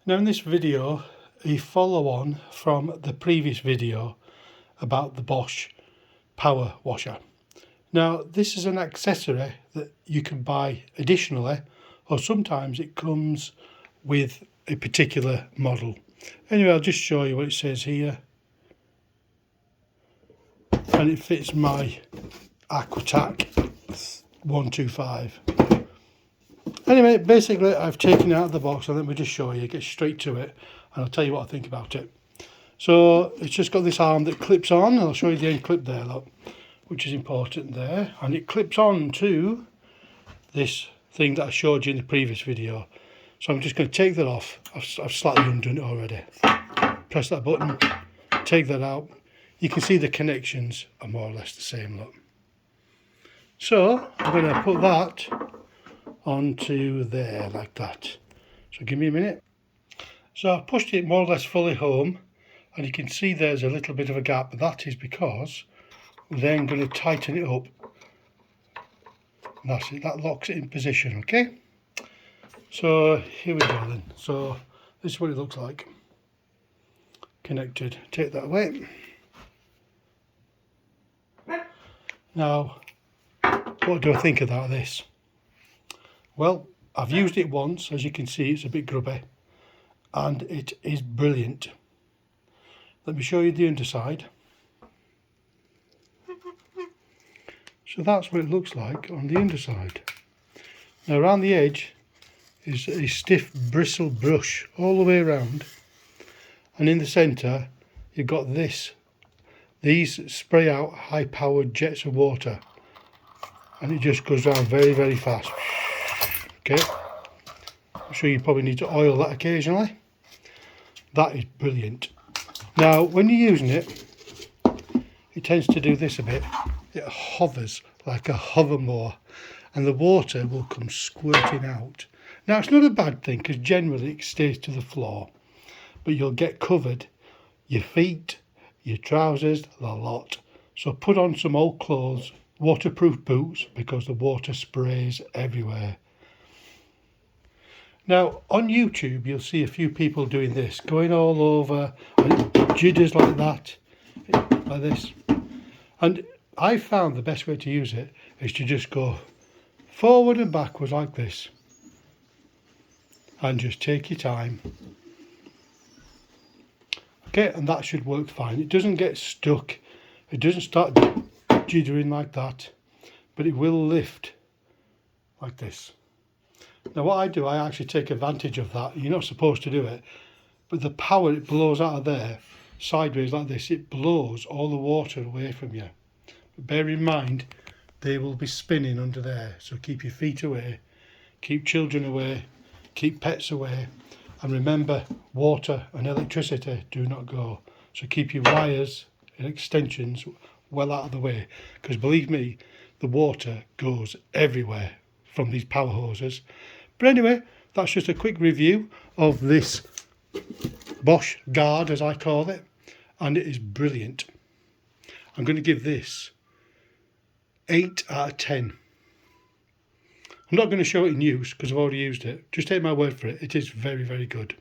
Now in this video, a follow on from the previous video about the Bosch power washer. Now this is an accessory that you can buy additionally, or sometimes it comes with a particular model. Anyway, I'll just show you what it says here. And it fits my Aquatak 125. Anyway, basically I've taken it out of the box, and let me just show you, get straight to it, and I'll tell you what I think about it. So it's just got this arm that clips on, and I'll show you the end clip there, look, which is important there, and it clips on to this thing that I showed you in the previous video. So I'm just going to take that off. I've slightly undone it already. Press that button, take that out. You can see the connections are more or less the same, look. So I'm going to put that onto there like that. So give me a minute. So I've pushed it more or less fully home, and you can see there's a little bit of a gap, but that is because we're then going to tighten it up. That's it, that locks it in position, okay? So here we go then. So this is what it looks like. Connected. Take that away. Now, what do I think of this? Well, I've used it once. As you can see, it's a bit grubby, and it is brilliant. Let me show you the underside. So that's what it looks like on the underside. Now around the edge is a stiff bristle brush all the way around, and in the centre you've got this. These spray out high powered jets of water, and it just goes down very, very fast. Okay, I'm sure you probably need to oil that occasionally. That is brilliant. Now when you're using it, it tends to do this a bit. It hovers like a hover mower, and the water will come squirting out. Now it's not a bad thing, because generally it stays to the floor, but you'll get covered your feet, your trousers, the lot. So put on some old clothes, waterproof boots, because the water sprays everywhere. Now on YouTube you'll see a few people doing this, going all over, and it jitters like that, like this. And I found the best way to use it is to just go forward and backwards like this, and just take your time. Okay, and that should work fine. It doesn't get stuck, it doesn't start jittering like that, but it will lift like this. Now what I do, I actually take advantage of that. You're not supposed to do it, but the power it blows out of there, sideways like this, it blows all the water away from you. But bear in mind, they will be spinning under there, so keep your feet away, keep children away, keep pets away, and remember, water and electricity do not go. So keep your wires and extensions well out of the way, because believe me, the water goes everywhere from these power hoses. But anyway, that's just a quick review of this Bosch guard, as I call it, and it is brilliant. I'm going to give this 8 out of 10. I'm not going to show it in use because I've already used it. Just take my word for it. It is very, very good.